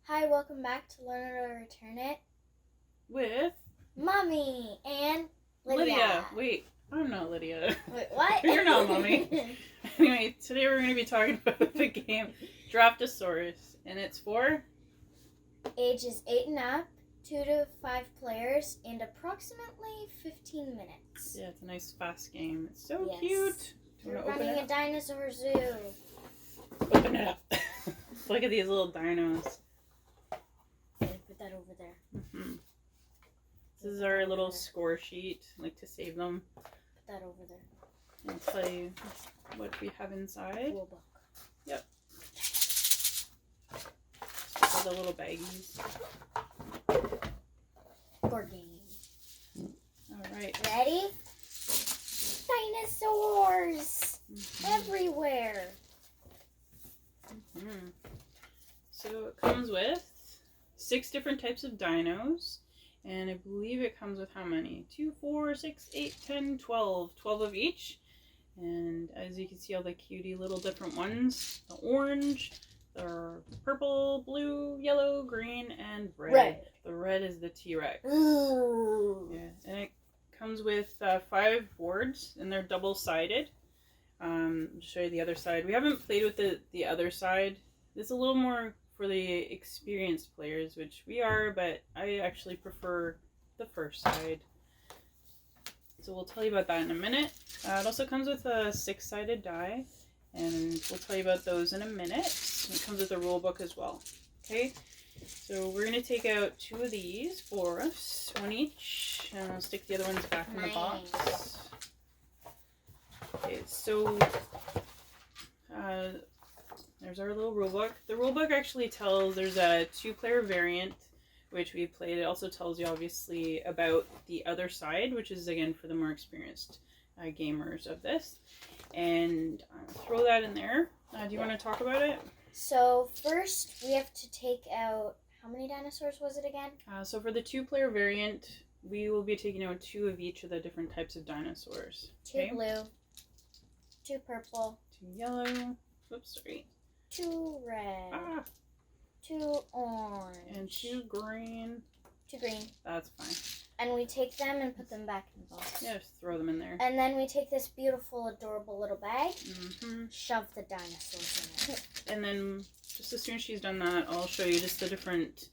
Hi, welcome back to Learn It or Return It with Mommy and Lydia. Wait, I'm not Lydia. Wait, what? You're not Mommy. Anyway, today we're going to be talking about the game Draftosaurus, and it's for ages 8 and up, 2 to 5 players, and approximately 15 minutes. Yeah, it's a nice fast game. It's so Yes. cute. We're running a dinosaur zoo. Open it up. Look at these little dinos. Okay, put that over there. Mm-hmm. This is our little score sheet. I like to save them. Put that over there. And tell you what we have inside. Rule book. Yep. All the little baggies. Board game. Alright. Ready? Dinosaurs! Everywhere. Mm-hmm. So it comes with 6 different types of dinos. And I believe it comes with how many? 2, 4, 6, 8, 10, 12. 12 of each. And as you can see, all the cutie little different ones. The orange, the purple, blue, yellow, green, and red. The red is the T-Rex. Ooh. Yeah, and it comes with 5 boards, and they're double-sided. I'll show you the other side. We haven't played with the other side. It's a little more for the experienced players, which we are, but I actually prefer the first side. So we'll tell you about that in a minute. It also comes with a 6-sided die, and we'll tell you about those in a minute. It comes with a rule book as well. Okay, so we're going to take out 2 of these for us, 1 each, and I'll stick the other ones back in the box. Okay, so there's our little rulebook. The rulebook actually tells there's a 2-player variant, which we played. It also tells you, obviously, about the other side, which is, again, for the more experienced gamers of this. And I'll throw that in there. Do you want to talk about it? So, first, we have to take out... How many dinosaurs was it again? So for the 2-player variant, we will be taking out 2 of each of the different types of dinosaurs. 2 blue, 2 purple, 2 yellow, whoops, sorry. 2 red, 2 orange, and 2 green. 2 green. That's fine. And we take them and put them back in the box. Yeah, just throw them in there. And then we take this beautiful, adorable little bag, shove the dinosaurs in it. And then, just as soon as she's done that, I'll show you just the different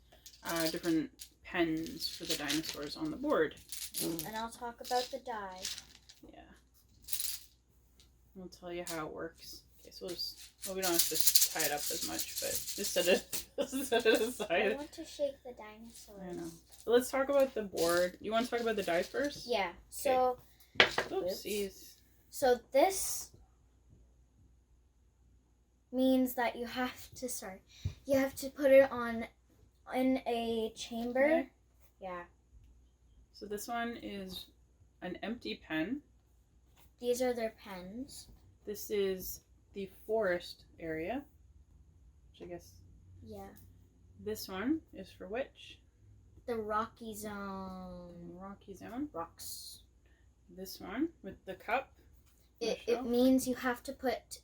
pens for the dinosaurs on the board. And I'll talk about the die. Yeah. I'll tell you how it works. Okay, so we don't have to tie it up as much, but just set it aside. I want to shake the dinosaurs. I know. But let's talk about the board. You want to talk about the die first? Yeah. So, oopsies. So this means that you have to put it in a chamber. Okay. Yeah. So this one is an empty pen. These are their pens. This is the forest area, which I guess. Yeah. This one is for which? The rocky zone. Rocky zone. Rocks. This one with the cup. It means you have to put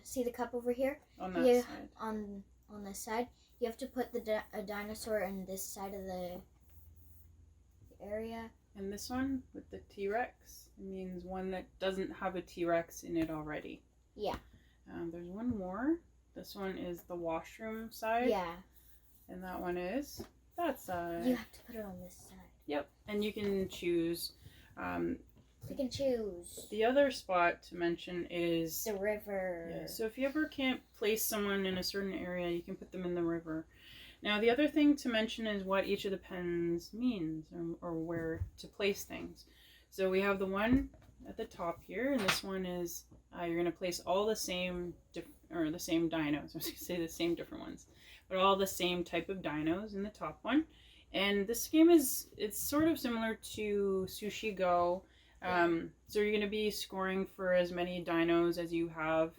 see the cup over here? On that side. On this side. You have to put a dinosaur in this side of the area. And this one with the T-Rex, it means one that doesn't have a T-Rex in it already. Yeah. There's one more. This one is the washroom side. Yeah. And that one is that side. You have to put it on this side. Yep. And you can choose. You can choose. The other spot to mention is the river. Yeah, so if you ever can't place someone in a certain area, you can put them in the river. Now, the other thing to mention is what each of the pens means, or where to place things. So we have the one at the top here, and this one is you're going to place all the same the same dinos. I was going to say the same different ones, but all the same type of dinos in the top one. And this game it's sort of similar to Sushi Go. So you're going to be scoring for as many dinos as you have.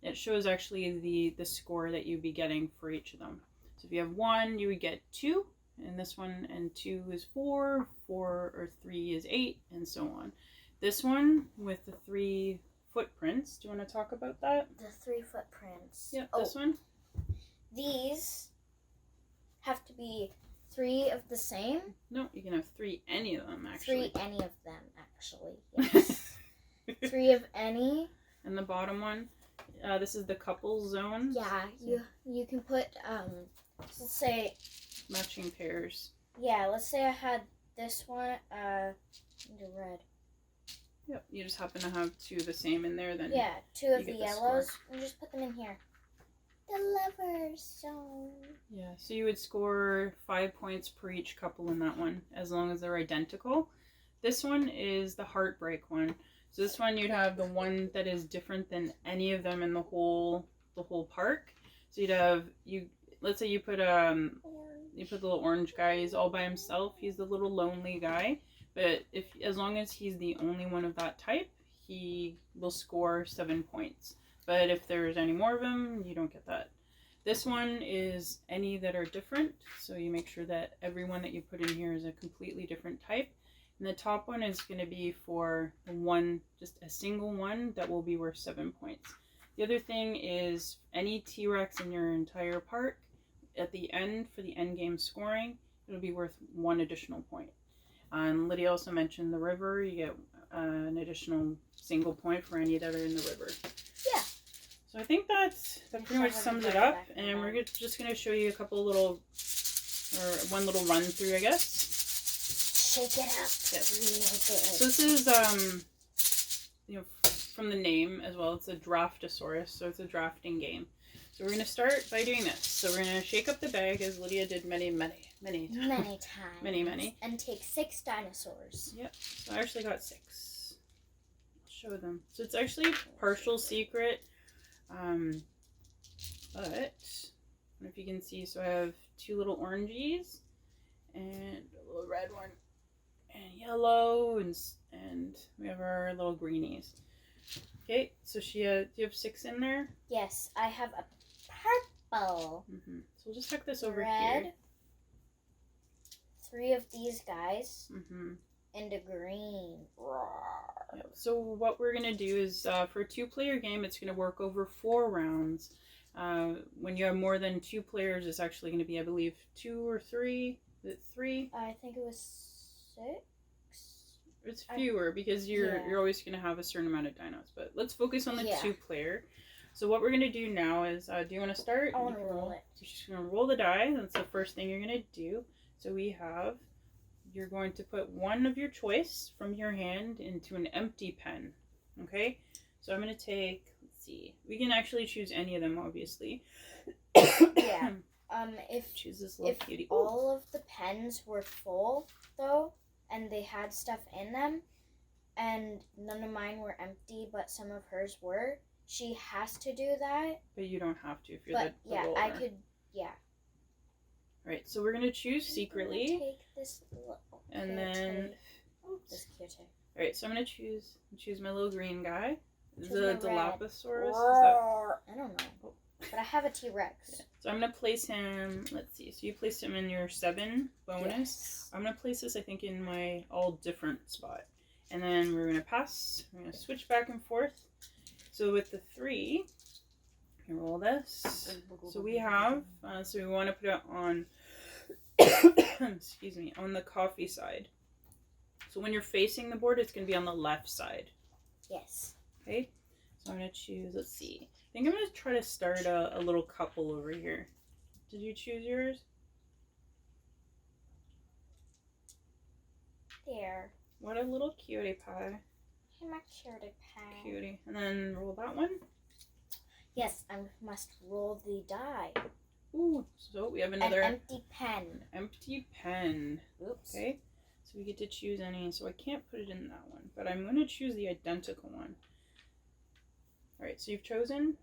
It shows actually the score that you'd be getting for each of them. So if you have 1, you would get 2, and this one, and 2 is 4, 4 or 3 is 8, and so on. This one with the 3 footprints, do you want to talk about that? The 3 footprints. Yeah, this one. These 3 of the same? No, you can have 3 any of them, actually. 3 any of them, actually. Yes. 3 of any. And the bottom one, this is the couple zone. Yeah, you can put, let's say... Matching pairs. Yeah, let's say I had this one, the red. Yep, you just happen to have 2 the same in there, then yeah, 2 of the yellows, and just put them in here. The lover zone. Yeah, so you would score 5 points per each couple in that one, as long as they're identical. This one is the heartbreak one. So this one you'd have the one that is different than any of them in the whole park. So you'd have let's say you put the little orange guy. He's all by himself. He's the little lonely guy. But as long as he's the only one of that type, he will score 7 points. But if there's any more of them, you don't get that. This one is any that are different. So you make sure that everyone that you put in here is a completely different type. And the top one is going to be for one, just a single one that will be worth 7 points. The other thing is any T-Rex in your entire park, at the end, for the end game scoring, it'll be worth 1 additional point. Lydia also mentioned the river. You get an additional single point for any that are in the river. Yeah. So I think that pretty much sums it up. And we're just going to show you a couple little, or one little run through, I guess. Shake it up. Yep. Real good. So this is, from the name as well, it's a Draftosaurus, so it's a drafting game. So we're going to start by doing this. So we're going to shake up the bag, as Lydia did many times. Many times. Many. And take 6 dinosaurs. Yep. So I actually got 6. I'll show them. So it's actually partial secret. But, I don't know if you can see, so I have 2 little orangies and a little red one. And yellow, and we have our little greenies. Okay, so do you have 6 in there? Yes, I have a purple. Mm-hmm. So we'll just tuck this over red, here. 3 of these guys, Mm-hmm. and a green. Yep. So what we're gonna do is for a 2-player game, it's gonna work over 4 rounds. When you have more than 2 players, it's actually gonna be, I believe, 2 or 3. Is it 3? I think it was 6. It's fewer because you're always going to have a certain amount of dinos. But let's focus on the 2-player. So what we're going to do now is, do you want to start? I want to roll it. You're just going to roll the die. That's the first thing you're going to do. So you're going to put one of your choice from your hand into an empty pen. Okay? So I'm going to take, let's see. We can actually choose any of them, obviously. Yeah. Choose this little cutie. All of the pens were full, though, and they had stuff in them, and none of mine were empty, but some of hers were, she has to do that. But you don't have to if you're the roller. I could, yeah. Alright, so we're going to choose secretly. Take this little and then... Oops. This cutie. Alright, so I'm going to choose my little green guy. Choose The my red. Dilophosaurus. I don't know. But I have a T-Rex. Yeah. So I'm going to place him, let's see, so you placed him in your 7 bonus. Yes. I'm going to place this, I think, in my all different spot. And then we're going to pass. We're going to switch back and forth. So with the 3, you roll this. So we have, so we want to put it on, excuse me, on the coffee side. So when you're facing the board, it's going to be on the left side. Yes. Okay. So I'm going to choose, let's see. I think I'm going to try to start a little couple over here. Did you choose yours? There. What a little cutie pie. Hey, my cutie pie. Cutie. And then roll that one. Yes, I must roll the die. Ooh, so we have another... An empty pen. Empty pen. Oops. Okay. So we get to choose any. So I can't put it in that one. But I'm going to choose the identical one. Alright, so you've chosen?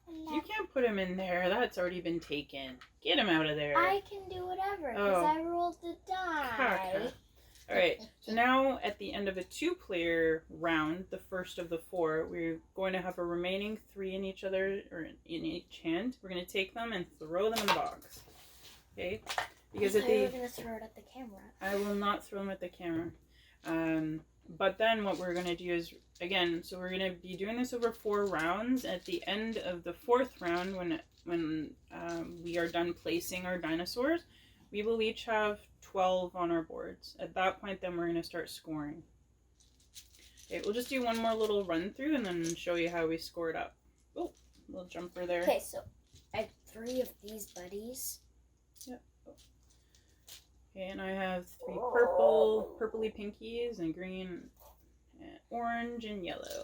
You can't put him in there. That's already been taken. Get him out of there. I can do whatever, because I rolled the die. Alright, so now at the end of a 2-player round, the first of the 4, we're going to have a remaining 3 in each other, or in each hand. We're going to take them and throw them in the box. Okay? Because I thought you were going to throw it at the camera. I will not throw them at the camera. But then what we're going to do is, again, so we're going to be doing this over 4 rounds. At the end of the 4th round, when we are done placing our dinosaurs, We will each have 12 on our boards. At that point, then we're going to start scoring. Okay, we'll just do one more little run through and then show you how we scored up. Oh, little jumper there. Okay, so I have 3 of these buddies. Yep. Okay, and I have 3 purpley pinkies, and green, and orange, and yellow.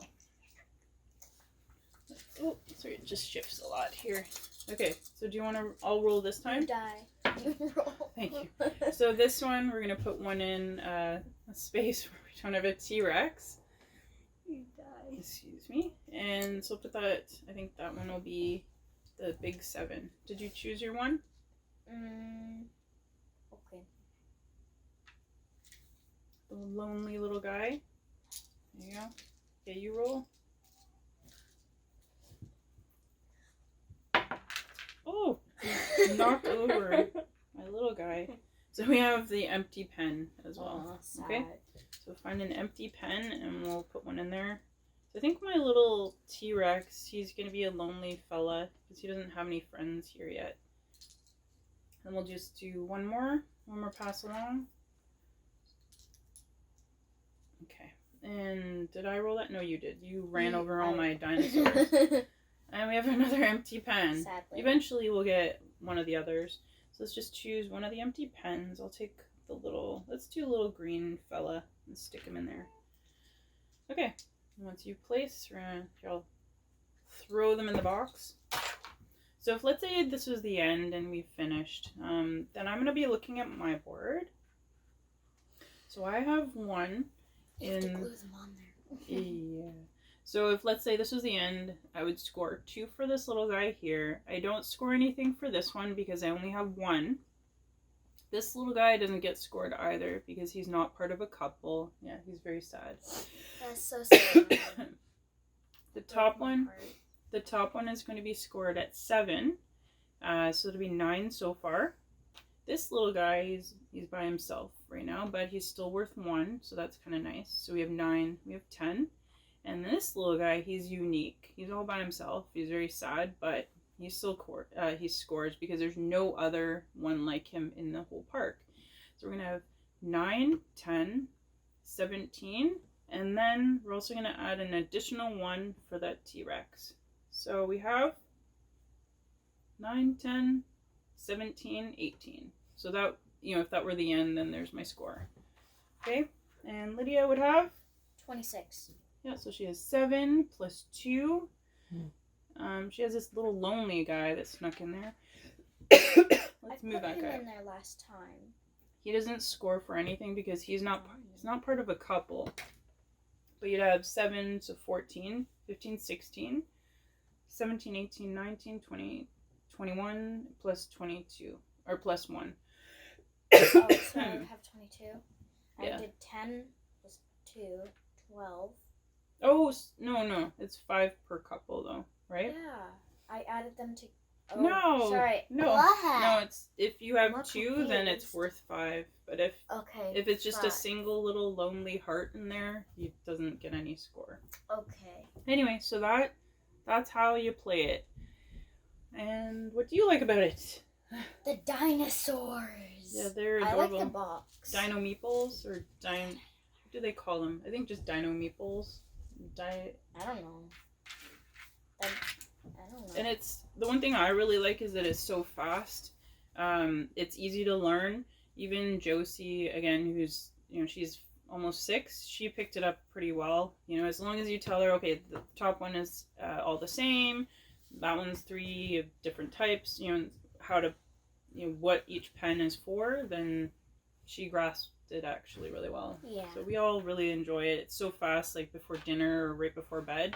Oh, sorry, it just shifts a lot here. Okay, so do you want to all roll this time? You die. You roll. Thank you. So this one, we're going to put one in a space where we don't have a T-Rex. You die. Excuse me. And so put that, I think that one will be the big 7. Did you choose your one? Okay. The lonely little guy. There you go. Okay, you roll. Oh, knocked over my little guy. So we have the empty pen as well. Sad. Okay, so find an empty pen and we'll put one in there. So I think my little T-Rex, he's going to be a lonely fella because he doesn't have any friends here yet. And we'll just do one more pass along. Okay, and did I roll that? No, you did. You ran over all my dinosaurs. And we have another empty pen. Sadly. Eventually we'll get one of the others. So let's just choose one of the empty pens. I'll take the little, let's do a little green fella and stick him in there. Okay, once you place, I'll throw them in the box. So if let's say this was the end and we finished, then I'm going to be looking at my board. So I have one You have to in... glue them on there. Yeah. So if let's say this was the end, I would score 2 for this little guy here. I don't score anything for this one because I only have 1. This little guy doesn't get scored either because he's not part of a couple. Yeah, he's very sad. That's so sad. The top one is going to be scored at 7. So it'll be 9 so far. This little guy, he's by himself right now, but he's still worth 1, so that's kind of nice. So we have 9, we have 10. And this little guy, he's unique. He's all by himself. He's very sad, but he still he scores because there's no other one like him in the whole park. So we're going to have 9, 10, 17, and then we're also going to add an additional 1 for that T-Rex. So we have 9, 10, 17, 18. So that, if that were the end, then there's my score. Okay, and Lydia would have? 26. Yeah, so she has 7 plus 2. She has this little lonely guy that snuck in there. Let's move that guy. I put him in there last time. He doesn't score for anything because he's not part of a couple. But you'd have 7, so 14, 15, 16, 17, 18, 19, 20, 21, plus 22, or plus 1. Oh, so I have 22. Yeah. I did 10 plus 2, 12. Oh, no. It's 5 per couple, though, right? Yeah. I added them to... Oh, no. Sorry. No. What? No, it's if you have I'm 2, then it's worth 5. But if it's just 5. a single little lonely heart in there, he doesn't get any score. Okay. Anyway, so that's how you play it. And what do you like about it? The dinosaurs. Yeah, they're adorable. I like the box. Dino meeples or what do they call them? I think just dino meeples. I don't know. I don't know. And it's the one thing I really like is that it's so fast. It's easy to learn. Even Josie, again, who's she's almost 6, she picked it up pretty well. As long as you tell her, okay, the top one is all the same. That one's 3 of different types. How to, what each pen is for. Then she grasped it actually really well. Yeah. So we all really enjoy it. It's so fast, like before dinner or right before bed.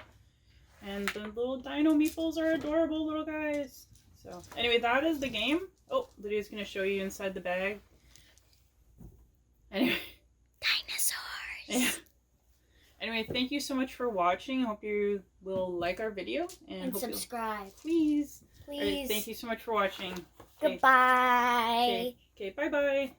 And the little dino meeples are adorable little guys. So anyway, that is the game. Oh, Lydia's going to show you inside the bag. Anyway. Dinosaurs. Yeah. Anyway, thank you so much for watching. I hope you will like our video. And hope subscribe. Please. Please. All right, thank you so much for watching. Goodbye. Okay, bye-bye.